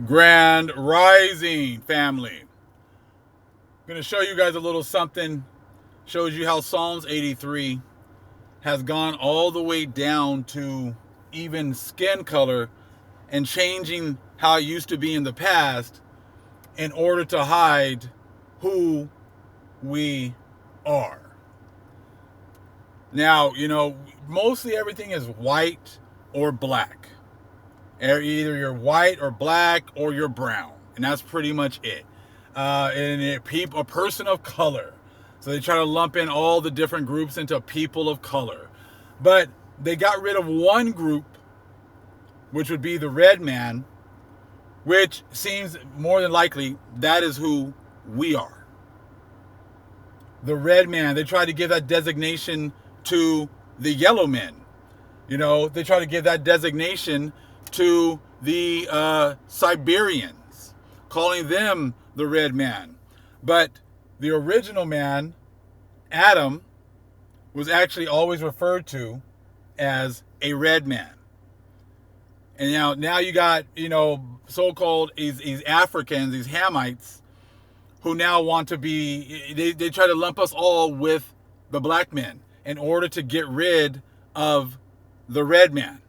Grand Rising family. I'm going to show you guys a little something. Shows you how Psalms 83 has gone all the way down to even skin color and changing how it used to be in the past in order to hide who we are. Now, mostly everything is white or black. Either you're white or black or you're brown, and that's pretty much it. A person of color. So they try to lump in all the different groups into people of color. But they got rid of one group, which would be the red man, which seems more than likely that is who we are. The red man, they tried to give that designation to the yellow men. They try to give that designation to the Siberians, calling them the red man. But the original man, Adam, was actually always referred to as a red man. And now you got, so-called these Africans, these Hamites, who now want to be, they try to lump us all with the black men in order to get rid of the red man.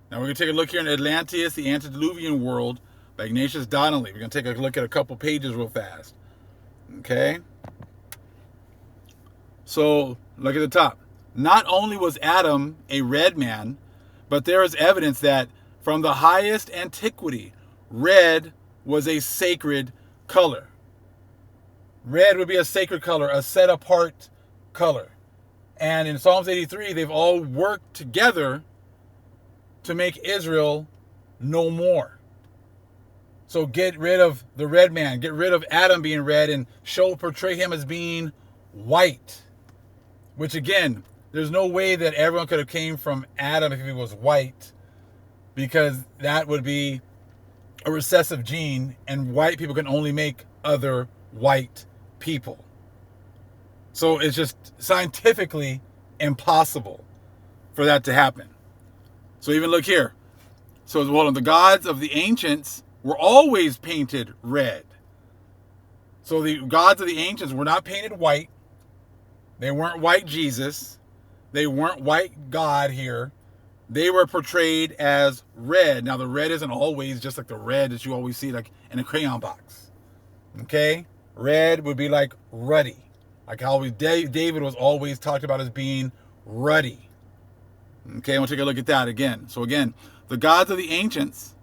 Now we're going to take a look here in Atlantis, the Antediluvian World by Ignatius Donnelly. We're going to take a look at a couple pages real fast. Okay? So, look at the top. Not only was Adam a red man, but there is evidence that from the highest antiquity, red was a sacred color. Red would be a sacred color, a set-apart color. And in Psalms 83, they've all worked together to make Israel no more. So get rid of the red man, get rid of Adam being red, and portray him as being white. Which again, there's no way that everyone could have came from Adam if he was white, because that would be a recessive gene, and white people can only make other white people. So it's just scientifically impossible for that to happen. So even look here. So the gods of the ancients were always painted red. So the gods of the ancients were not painted white. They weren't white Jesus. They weren't white God here. They were portrayed as red. Now the red isn't always just like the red that you always see like in a crayon box. Okay? Red would be like ruddy. Like how David was always talked about as being ruddy. Okay, we'll take a look at that again. So again, the gods of the ancients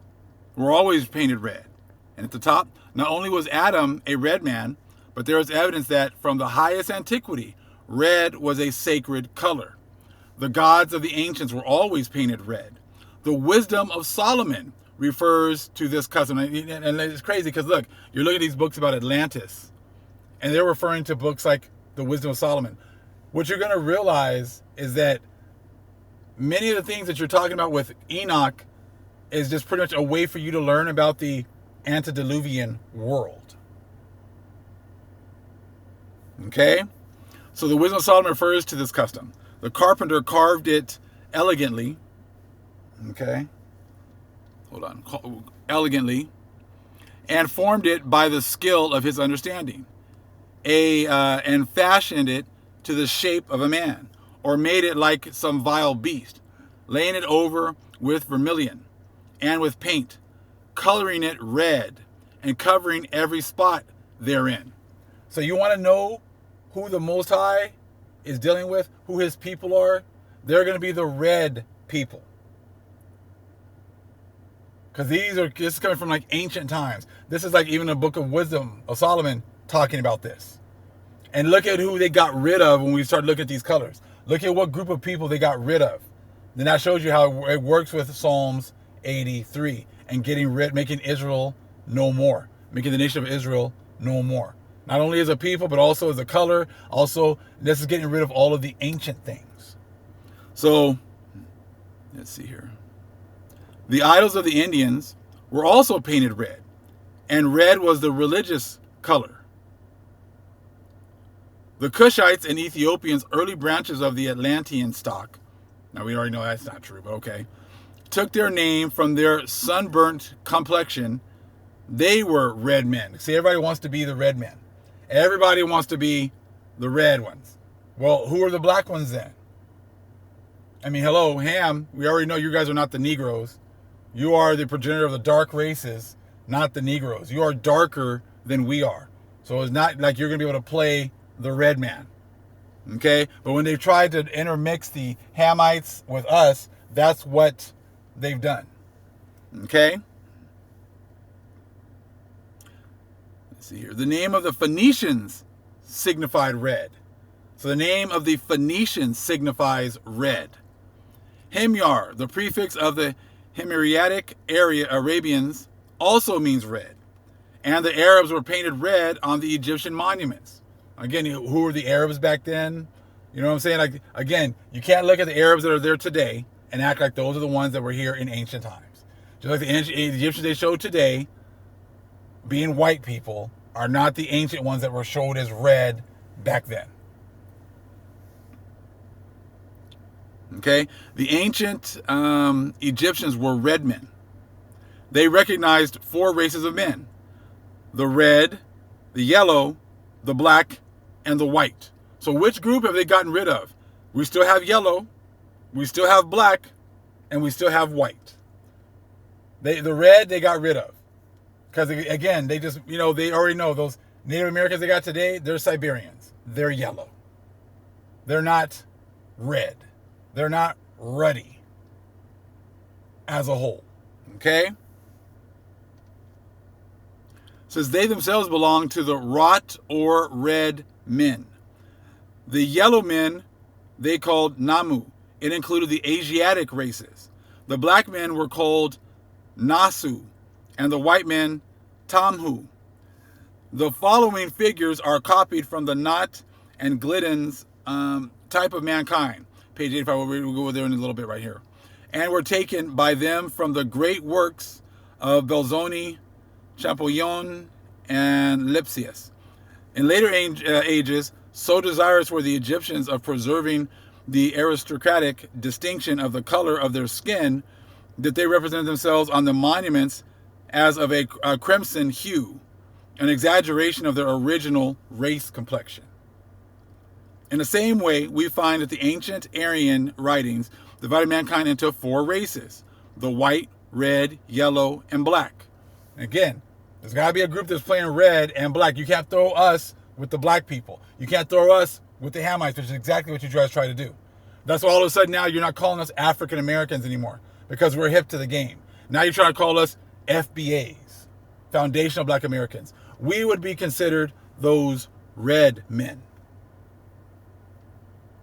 were always painted red. And at the top, not only was Adam a red man, but there is evidence that from the highest antiquity, red was a sacred color. The gods of the ancients were always painted red. The wisdom of Solomon refers to this custom. And it's crazy because look, you're looking at these books about Atlantis, and they're referring to books like the Wisdom of Solomon. What you're going to realize is that many of the things that you're talking about with Enoch is just pretty much a way for you to learn about the antediluvian world. Okay? So the Wisdom of Solomon refers to this custom. The carpenter carved it elegantly. Okay? Hold on. Elegantly. And formed it by the skill of his understanding. And fashioned it to the shape of a man, or made it like some vile beast, laying it over with vermilion and with paint, coloring it red, and covering every spot therein. So you want to know who the Most High is dealing with, who his people are? They're going to be the red people. Because this is coming from like ancient times. This is like even a book of Wisdom of Solomon talking about this. And look at who they got rid of when we start looking at these colors. Look at what group of people they got rid of. Then that shows you how it works with Psalms 83 and making Israel no more, making the nation of Israel no more. Not only as a people, but also as a color. Also, this is getting rid of all of the ancient things. So, let's see here. The idols of the Indians were also painted red, and red was the religious color. The Cushites and Ethiopians, early branches of the Atlantean stock. Now, we already know that's not true, but okay. took their name from their sunburnt complexion. They were red men. See, everybody wants to be the red men. Everybody wants to be the red ones. Well, who are the black ones then? I mean, hello, Ham, we already know you guys are not the Negroes. You are the progenitor of the dark races, not the Negroes. You are darker than we are. So it's not like you're going to be able to play the red man. Okay? But when they've tried to intermix the Hamites with us, that's what they've done. Okay? Let's see here. The name of the Phoenicians signified red. So the name of the Phoenicians signifies red. Himyar, the prefix of the Himyaritic area Arabians, also means red. And the Arabs were painted red on the Egyptian monuments. Again, who were the Arabs back then? You know what I'm saying? Like, again, you can't look at the Arabs that are there today and act like those are the ones that were here in ancient times. Just like the Egyptians they showed today, being white people, are not the ancient ones that were showed as red back then. Okay? The ancient Egyptians were red men. They recognized 4 races of men: the red, the yellow, the black, and the white. So which group have they gotten rid of? We still have yellow, we still have black, and we still have white. The red they got rid of. Because again, they just, they already know those Native Americans they got today, they're Siberians. They're yellow. They're not red. They're not ruddy as a whole. Okay? Says they themselves belong to the rot or red men. The yellow men they called Namu. It included the Asiatic races. The black men were called Nasu, and the white men Tamhu. The following figures are copied from the Nat and Gliddon's type of mankind. Page 85, we'll go there in a little bit right here. And were taken by them from the great works of Belzoni, Champollion, and Lipsius. In later ages, so desirous were the Egyptians of preserving the aristocratic distinction of the color of their skin that they represented themselves on the monuments as of a crimson hue, an exaggeration of their original race complexion. In the same way, we find that the ancient Aryan writings divided mankind into 4 races: the white, red, yellow, and black. Again, there's got to be a group that's playing red and black. You can't throw us with the black people. You can't throw us with the Hamites, which is exactly what you guys try to do. That's why all of a sudden now you're not calling us African Americans anymore because we're hip to the game. Now you're trying to call us FBAs, Foundational Black Americans. We would be considered those red men.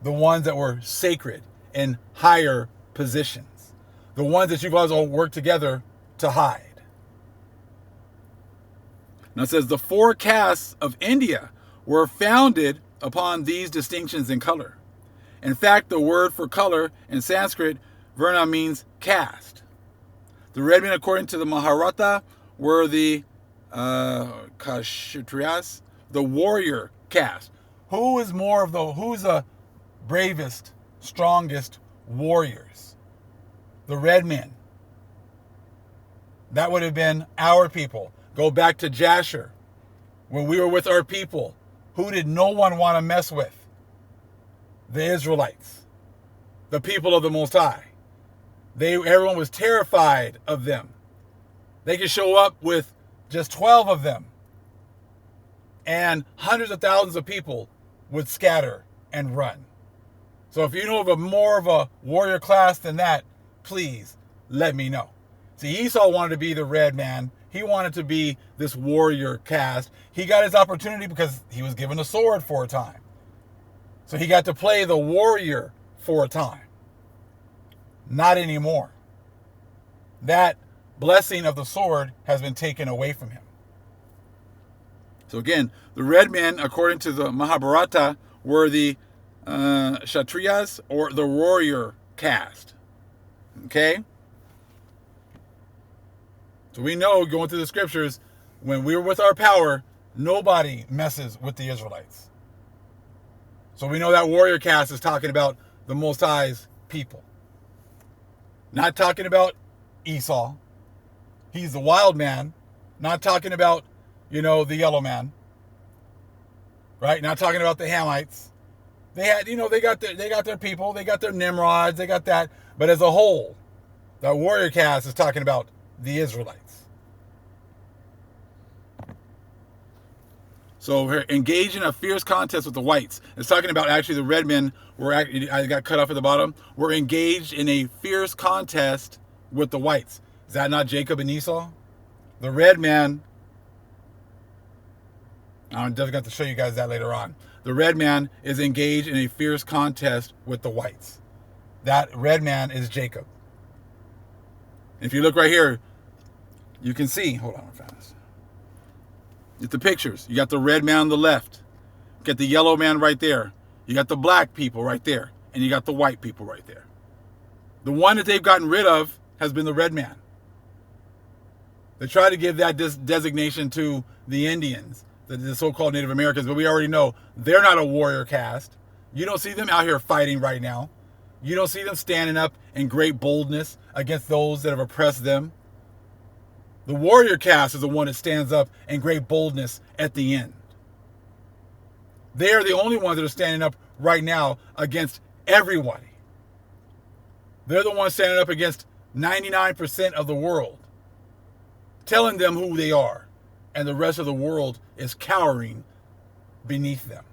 The ones that were sacred in higher positions. The ones that you guys all work together to hide. Now it says the 4 castes of India were founded upon these distinctions in color. In fact, the word for color in Sanskrit, Varna, means caste. The red men, according to the Mahabharata, were the Kshatriyas, the warrior caste. Who's the bravest, strongest warriors? The red men. That would have been our people. Go back to Jasher. When we were with our people, who did no one want to mess with? The Israelites. The people of the Most High. Everyone was terrified of them. They could show up with just 12 of them, and hundreds of thousands of people would scatter and run. So if you know of more of a warrior class than that, please let me know. See, Esau wanted to be the red man. He wanted to be this warrior caste. He got his opportunity because he was given a sword for a time. So he got to play the warrior for a time. Not anymore. That blessing of the sword has been taken away from him. So again, the red men, according to the Mahabharata, were the Kshatriyas, or the warrior caste. Okay? So we know, going through the scriptures, when we were with our power, nobody messes with the Israelites. So we know that warrior caste is talking about the Most High's people. Not talking about Esau. He's the wild man. Not talking about, the yellow man. Right? Not talking about the Hamites. They had, they got their people, they got their Nimrods, they got that. But as a whole, that warrior caste is talking about the Israelites. So we're engaged in a fierce contest with the whites. It's talking about actually the red men I got cut off at the bottom. We're engaged in a fierce contest with the whites. Is that not Jacob and Esau? The red man, I'm definitely going to show you guys that later on. The red man is engaged in a fierce contest with the whites. That red man is Jacob. If you look right here, you can see, hold on, fast. It's the pictures. You got the red man on the left. You got the yellow man right there. You got the black people right there. And you got the white people right there. The one that they've gotten rid of has been the red man. They try to give that designation to the Indians, the so-called Native Americans, but we already know they're not a warrior caste. You don't see them out here fighting right now. You don't see them standing up in great boldness against those that have oppressed them. The warrior caste is the one that stands up in great boldness at the end. They are the only ones that are standing up right now against everybody. They're the ones standing up against 99% of the world, telling them who they are, and the rest of the world is cowering beneath them.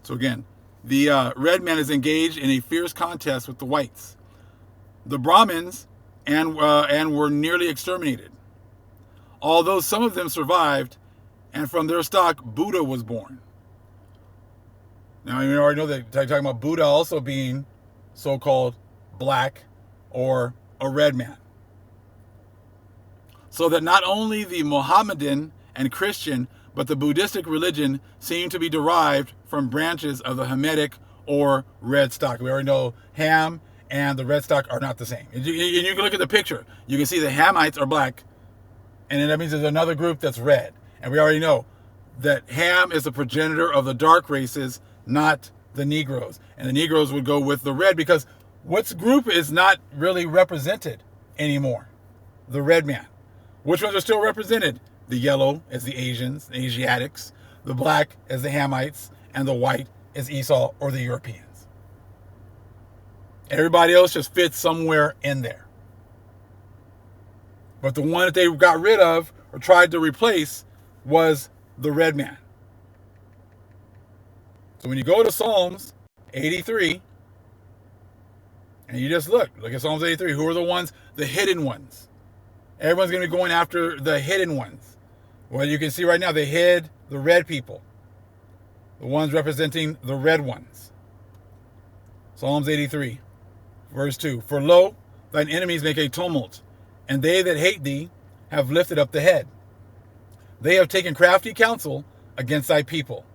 So again, the red man is engaged in a fierce contest with the whites. The Brahmins and were nearly exterminated. Although some of them survived, and from their stock Buddha was born. Now you already know that I'm talking about Buddha also being so-called black or a red man. So that not only the Mohammedan and Christian, but the Buddhistic religion seem to be derived from branches of the Hamitic or red stock. We already know Ham and the red stock are not the same. And you can look at the picture. You can see the Hamites are black, and then that means there's another group that's red. And we already know that Ham is the progenitor of the dark races, not the Negroes. And the Negroes would go with the red because which group is not really represented anymore? The red man. Which ones are still represented? The yellow is the Asians, the Asiatics. The black is the Hamites. And the white is Esau or the Europeans. Everybody else just fits somewhere in there. But the one that they got rid of or tried to replace was the red man. So when you go to Psalms 83, and you just look at Psalms 83, who are the ones? The hidden ones. Everyone's going to be going after the hidden ones. Well, you can see right now they hid the red people. The ones representing the red ones. Psalms 83, verse 2. For lo, thine enemies make a tumult, and they that hate thee have lifted up the head. They have taken crafty counsel against thy people,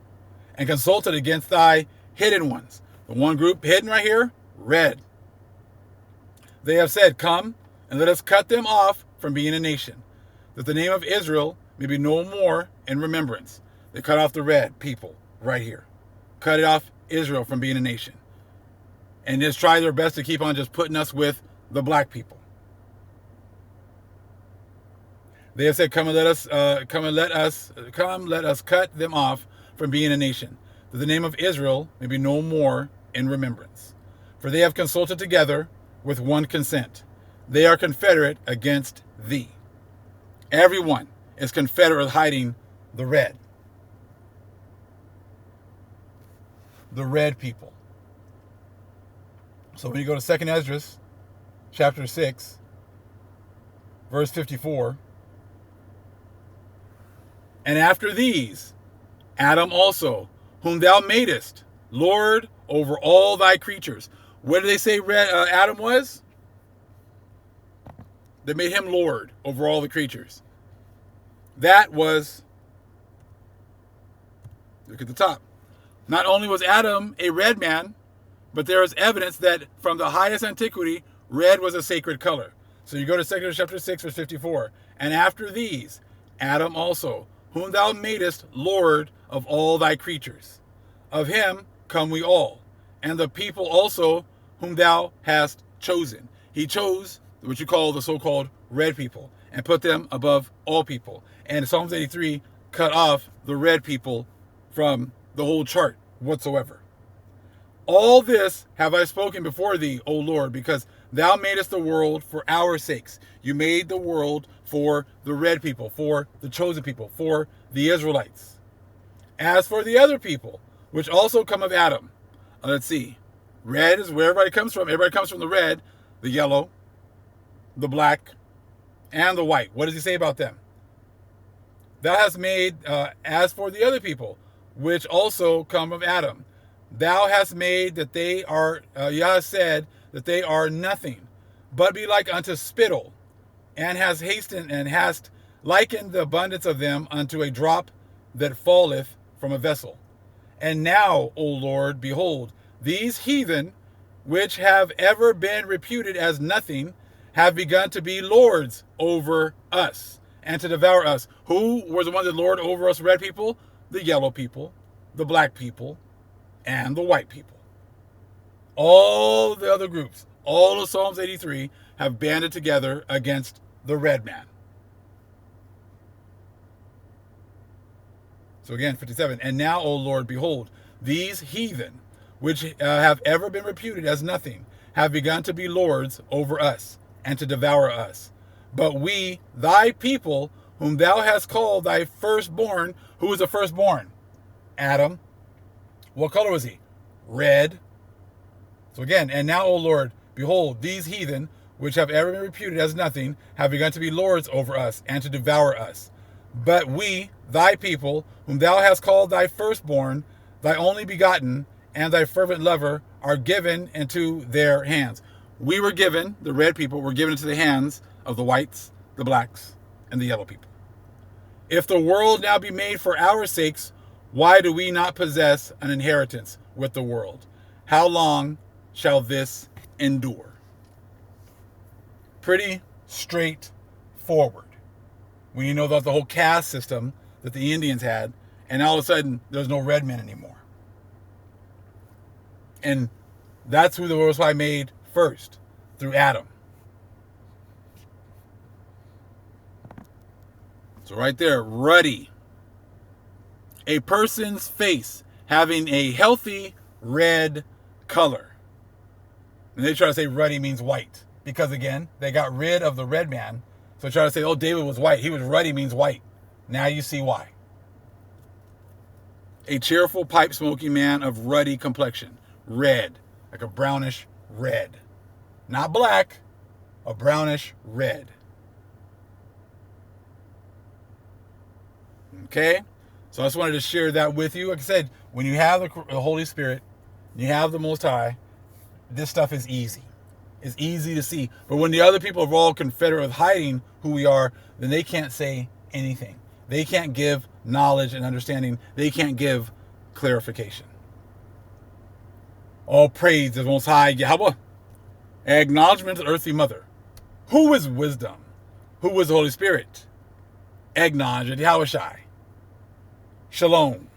and consulted against thy hidden ones. The one group hidden right here, red. They have said, come, and let us cut them off from being a nation, that the name of Israel may be no more in remembrance. They cut off the red people right here. Cut it off Israel from being a nation. And just try their best to keep on just putting us with the black people. They have said, come, let us cut them off from being a nation, that the name of Israel may be no more in remembrance. For they have consulted together with one consent. They are confederate against thee. Everyone is confederate with hiding the red. The red people. So when you go to 2nd Esdras, chapter 6, verse 54, and after these, Adam also, whom thou madest, Lord over all thy creatures. What did they say Adam was? They made him Lord over all the creatures. That was, look at the top. Not only was Adam a red man, but there is evidence that from the highest antiquity, red was a sacred color. So you go to 2 chapter 6, verse 54. And after these, Adam also, whom thou madest Lord of all thy creatures. Of him come we all, and the people also whom thou hast chosen. He chose what you call the so-called red people and put them above all people. And Psalms 83 cut off the red people from the whole chart whatsoever. All this have I spoken before thee, O Lord, because thou madest the world for our sakes. You made the world for the red people, for the chosen people, for the Israelites. As for the other people, which also come of Adam, let's see. Red is where everybody comes from. Everybody comes from the red, the yellow, the black, and the white. What does he say about them? Thou hast made, as for the other people, which also come of Adam, thou hast made that they are, Yah said that they are nothing, but be like unto spittle, and hast hastened and hast likened the abundance of them unto a drop that falleth from a vessel. And now, O Lord, behold, these heathen, which have ever been reputed as nothing, have begun to be lords over us and to devour us. Who was the one that lord over us, red people? The yellow people, the black people, and the white people. All the other groups, all of Psalms 83 have banded together against the red man. So again, 57. And now, O Lord, behold, these heathen, which have ever been reputed as nothing, have begun to be lords over us and to devour us. But we, thy people, whom thou hast called thy firstborn, who was the firstborn? Adam. What color was he? Red. So again, and now, O Lord, behold, these heathen, which have ever been reputed as nothing, have begun to be lords over us and to devour us. But we, thy people, whom thou hast called thy firstborn, thy only begotten, and thy fervent lover, are given into their hands. We were given, the red people were given into the hands of the whites, the blacks, and the yellow people. If the world now be made for our sakes, why do we not possess an inheritance with the world? How long shall this endure? Pretty straightforward. When you know about the whole caste system that the Indians had, and all of a sudden there's no red men anymore. And that's who the Most High made first, through Adam. So right there, ruddy. A person's face having a healthy red color. And they try to say ruddy means white. Because again, they got rid of the red man. So they try to say, oh, David was white. He was ruddy means white. Now you see why. A cheerful pipe smoking man of ruddy complexion. Red. Like a brownish red. Not black. A brownish red. Okay? So I just wanted to share that with you. Like I said, when you have the Holy Spirit, you have the Most High, this stuff is easy. It's easy to see. But when the other people are all confederate with hiding who we are, then they can't say anything. They can't give knowledge and understanding. They can't give clarification. All praise the Most High Yahweh. Acknowledgement of the earthly mother. Who is wisdom? Who is the Holy Spirit? Acknowledge Yahweh Shai. Shalom.